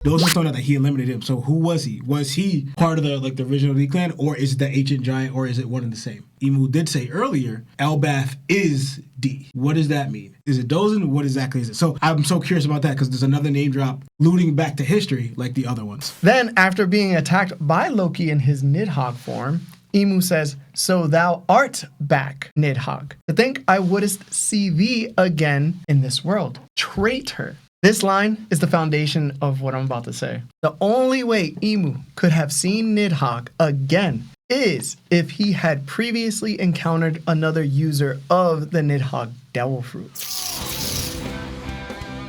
Those are thought out that he eliminated him. So who was he? Was he part of the original D clan, or is it the ancient giant, or is it one and the same? Emu did say earlier, Elbaf is D. What does that mean? Is it Douzan? What exactly is it? So I'm so curious about that because there's another name drop looting back to history like the other ones. Then, after being attacked by Loki in his Nidhogg form, Emu says, "So thou art back, Nidhogg. To think I wouldst see thee again in this world. Traitor." This line is the foundation of what I'm about to say. The only way Emu could have seen Nidhogg again is if he had previously encountered another user of the Nidhoggr Devil Fruit.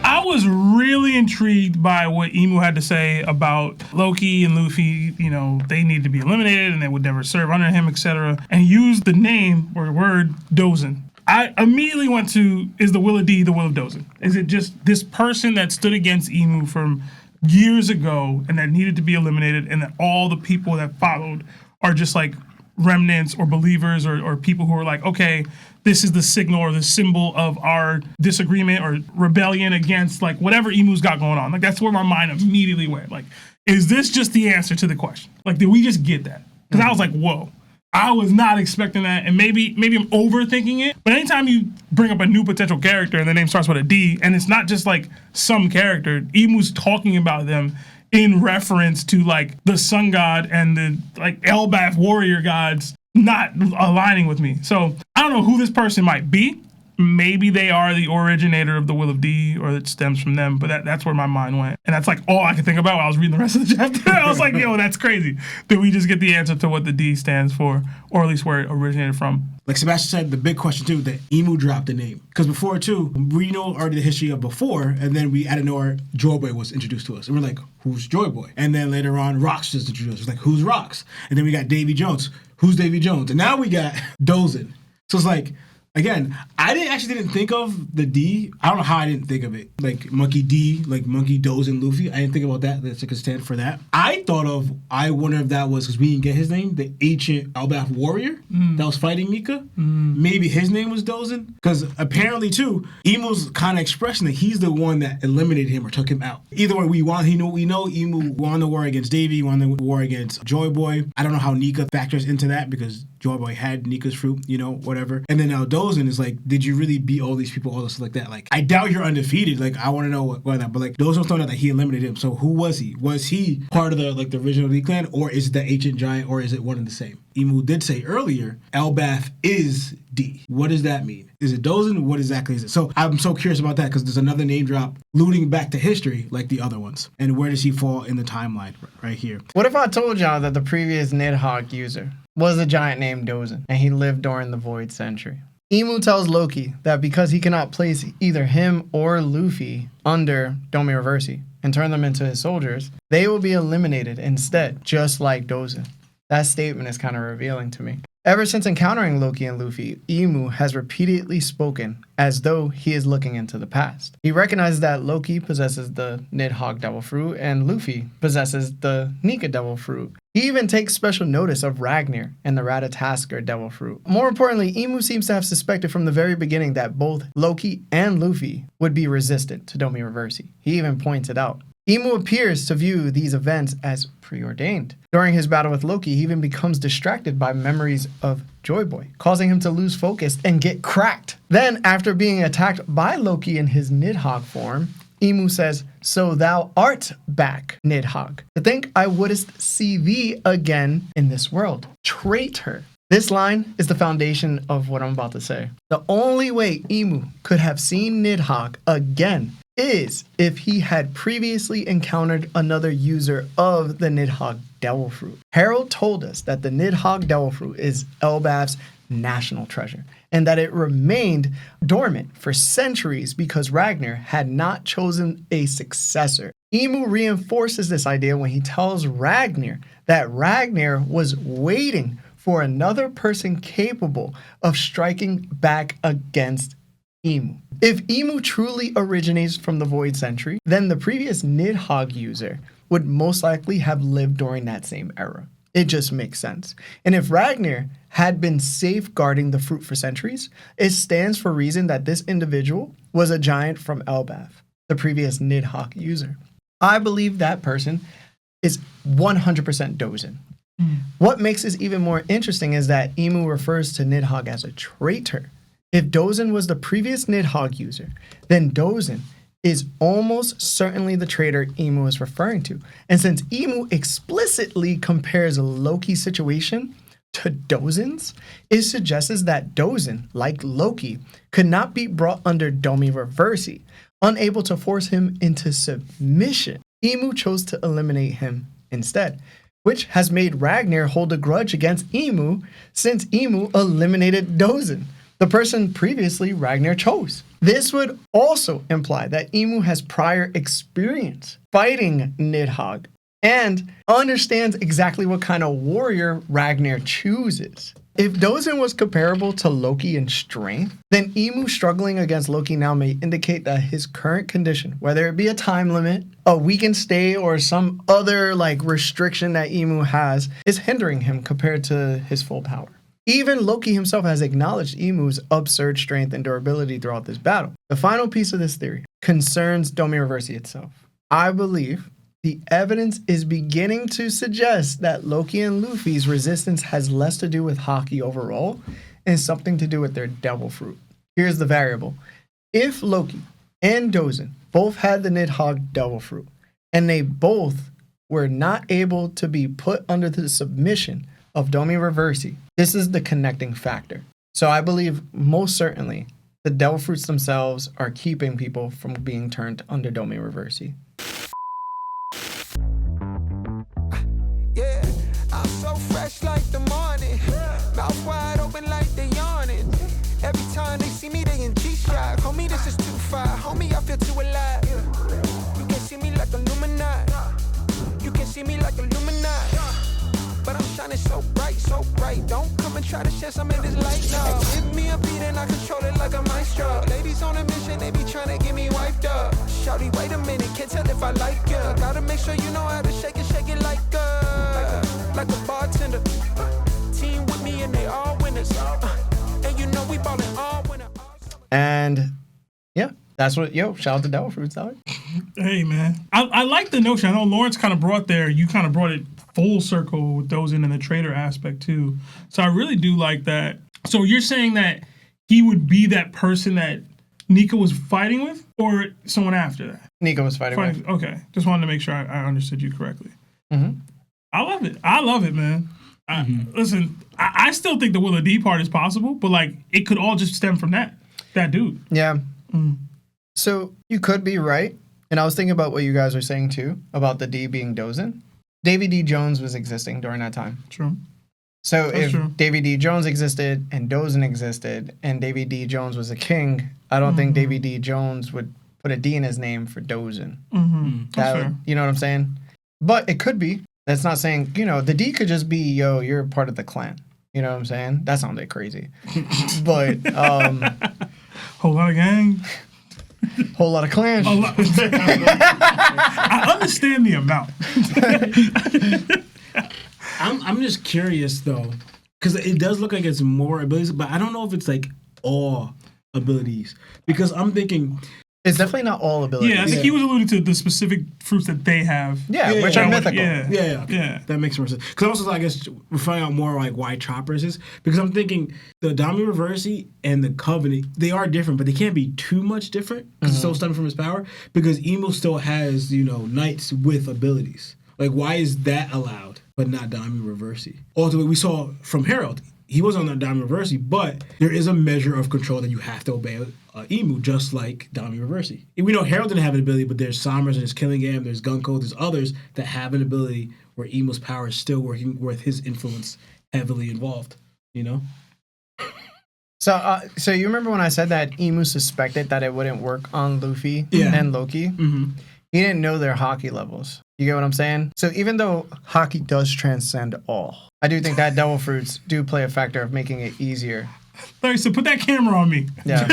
I was really intrigued by what Emu had to say about Loki and Luffy. You know, they need to be eliminated and they would never serve under him, etc. And used the name or the word Douzan. I immediately went to, is the will of D the will of Douzan? Is it just this person that stood against Emu from years ago and that needed to be eliminated, and that all the people that followed are just like remnants or believers or people who are like, okay, this is the signal or the symbol of our disagreement or rebellion against like whatever Emu's got going on. Like that's where my mind immediately went. Like, is this just the answer to the question? Like, did we just get that? Because I was like, whoa. I was not expecting that, and maybe I'm overthinking it. But anytime you bring up a new potential character and the name starts with a D, and it's not just like some character, Emu's talking about them in reference to like the sun god and the like Elbaf warrior gods not aligning with me. So I don't know who this person might be. Maybe they are the originator of the will of D, or it stems from them, but that's where my mind went. And that's like all I could think about while I was reading the rest of the chapter. I was like, yo, that's crazy. Did we just get the answer to what the D stands for, or at least where it originated from? Like Sebastian said, the big question too, that Emu dropped the name. Because before too, we know already the history of before, and then we out of nowhere, Joy Boy was introduced to us. And we're like, who's Joy Boy? And then later on, Rox was introduced. It's like, who's Rox? And then we got Davy Jones. Who's Davy Jones? And now we got Douzan. So it's like, again, I didn't think of the D. I don't know how I didn't think of it. Like Monkey D, like Monkey Douzan Luffy. I didn't think about that. That's like a stand for that. I wonder if that was because we didn't get his name, the ancient Elbaf warrior that was fighting Nika. Maybe his name was Douzan. Because apparently too, Emu's kind of expressing that he's the one that eliminated him or took him out. Either way, we know Emu won the war against Davy, won the war against Joy Boy. I don't know how Nika factors into that because Joy Boy had Nika's fruit, whatever. And then now Douzan is like, did you really beat all these people, all this like that? Like, I doubt you're undefeated. Like, I want to know what that. But like, Douzan thought out that he eliminated him. So who was he? Was he part of the original D clan, or is it the ancient giant, or is it one and the same? Emu did say earlier, Elbaf is D. What does that mean? Is it Douzan? What exactly is it? So I'm so curious about that because there's another name drop looting back to history like the other ones. And where does he fall in the timeline right here? What if I told y'all that the previous Nidhogg user was a giant named Douzan, and he lived during the Void Century? Emu tells Loki that because he cannot place either him or Luffy under Domi Reversy and turn them into his soldiers, they will be eliminated instead, just like Douzan. That statement is kind of revealing to me. Ever since encountering Loki and Luffy, Emu has repeatedly spoken as though he is looking into the past. He recognizes that Loki possesses the Nidhoggr Devil Fruit and Luffy possesses the Nika Devil Fruit. He even takes special notice of Ragnar and the Ratatoskr Devil Fruit. More importantly, Emu seems to have suspected from the very beginning that both Loki and Luffy would be resistant to Domi Reversy. He even points it out. Emu appears to view these events as preordained. During his battle with Loki, he even becomes distracted by memories of Joy Boy, causing him to lose focus and get cracked. Then, after being attacked by Loki in his Nidhogg form, Emu says, "So thou art back, Nidhogg. To think I wouldst see thee again in this world. Traitor." This line is the foundation of what I'm about to say. The only way Emu could have seen Nidhogg again is if he had previously encountered another user of the Nidhoggr Devil Fruit. Harold told us that the Nidhoggr Devil Fruit is Elbaf's national treasure, and that it remained dormant for centuries because Ragnar had not chosen a successor. Emu reinforces this idea when he tells Ragnar that Ragnar was waiting for another person capable of striking back against Emu. If Emu truly originates from the Void Century, then the previous Nidhogg user would most likely have lived during that same era. It just makes sense. And if Ragnar had been safeguarding the fruit for centuries, it stands for reason that this individual was a giant from Elbaf, the previous Nidhogg user. I believe that person is 100% Douzan. What makes this even more interesting is that Imu refers to Nidhogg as a traitor. If Douzan was the previous Nidhogg user, then Douzan is almost certainly the traitor Imu is referring to. And since Imu explicitly compares Loki's situation to Douzan's, it suggests that Douzan, like Loki, could not be brought under Domi Reversy, unable to force him into submission. Imu chose to eliminate him instead, which has made Ragnar hold a grudge against Imu since Imu eliminated Douzan, the person previously Ragnar chose. This would also imply that Imu has prior experience fighting Nidhogg and understands exactly what kind of warrior Ragnar chooses. If Douzan was comparable to Loki in strength, then Imu struggling against Loki now may indicate that his current condition, whether it be a time limit, a weakened stay, or some other restriction that Imu has, is hindering him compared to his full power. Even Loki himself has acknowledged Imu's absurd strength and durability throughout this battle. The final piece of this theory concerns Domi Reversy itself. I believe the evidence is beginning to suggest that Loki and Luffy's resistance has less to do with Haki overall and something to do with their devil fruit. Here's the variable. If Loki and Douzan both had the Nidhogg devil fruit and they both were not able to be put under the submission of Domi Reversy, this is the connecting factor. So I believe most certainly the devil fruits themselves are keeping people from being turned under Domi Reversy. Yeah, I'm so fresh like the morning. Mouth wide open like they yawning. Every time they see me, they in G-Shock. Homie, this is too far. Homie, I feel too alive. You can see me like Illuminati. You can see me like Illuminati. But I'm shining so bright, so bright. Don't come and try to share some of this light now. Give me a beat and I control it like a maestro. Ladies on a mission, they be trying to get me wiped up. Shawty, wait a minute, can't tell if I like ya. Gotta make sure you know how to shake it like a bartender. Team with me and they all winners. And you know we ballin' all winners. And yeah, that's what, shout out to Devil Fruits, dog. Hey, man. I like the notion. I know Lawrence kind of brought it full circle with Douzan and the traitor aspect too. So I really do like that. So you're saying that he would be that person that Nika was fighting with, or someone after that? Nika was fighting with. Okay. Just wanted to make sure I understood you correctly. Mm-hmm. I love it, man. Listen, I still think the Willa D part is possible, but it could all just stem from that dude. Yeah. So you could be right. And I was thinking about what you guys were saying too, about the D being Douzan. Davy D. Jones was existing during that time. True. So That's if true. Davy D. Jones existed and Douzan existed and Davy D. Jones was a king, I don't think Davy D. Jones would put a D in his name for Douzan. That's fair. You know what I'm saying? But it could be. That's not saying, the D could just be, you're part of the clan. You know what I'm saying? That sounded crazy. But, whole lot of gang. whole lot of clan. I understand the amount. I'm just curious though, because it does look like it's more abilities, but I don't know if it's all abilities. Because I'm thinking it's definitely not all abilities. Yeah, I think he was alluding to the specific fruits that they have. Yeah, which are mythical. Yeah. That makes more sense. Because also, I guess, we're finding out more why Choppers is. Because I'm thinking the Domi Reversy and the Covenant, they are different, but they can't be too much different because it's so stemming from his power. Because Emo still has, knights with abilities. Why is that allowed, but not Domi Reversy? Ultimately, we saw from Herald, he was on that Domi Reversy, but there is a measure of control that you have to obey Emu, just like Domi Reversy. We know Herald didn't have an ability, but there's Somers, there's Killingham, there's Gunko, there's others that have an ability where Emu's power is still working with his influence heavily involved, So you remember when I said that Emu suspected that it wouldn't work on Luffy and Loki? Mm-hmm. He didn't know their Haki levels. You get what I'm saying? So even though Haki does transcend all, I do think that Devil Fruits do play a factor of making it easier. Larry, so put that camera on me. Yeah.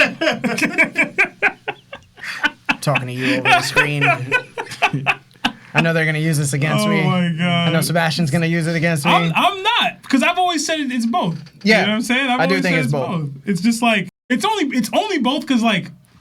Talking to you over the screen. I know they're going to use this against me. Oh my God. I know Sebastian's going to use it against me. I'm not, because I've always said it's both. Yeah. You know what I'm saying? I do think it's both. It's just it's only both because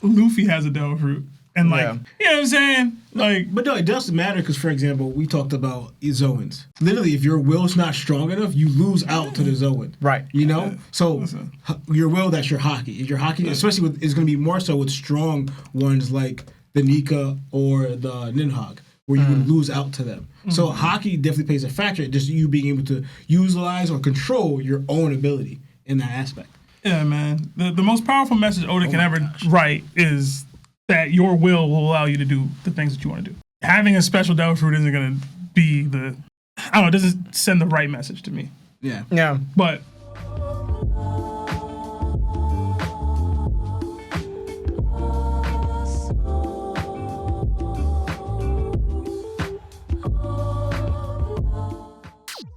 Luffy has a Devil Fruit. And like, Yeah. you know what I'm saying? Like, But no, it doesn't matter because, for example, we talked about Zoans. Literally, if your will's not strong enough, you lose out to the Zoan. Right. You know? So Listen. your will, that's your Haki. If your Haki, especially with, is going to be more so with strong ones like the Nika or the Nidhogg, where you would lose out to them. So Haki definitely plays a factor, just you being able to utilize or control your own ability in that aspect. yeah, man. The most powerful message Oda can ever write is that your will allow you to do the things that you want to do. Having a special devil fruit isn't going to be the, I don't know, it doesn't send the right message to me. Yeah. Yeah. But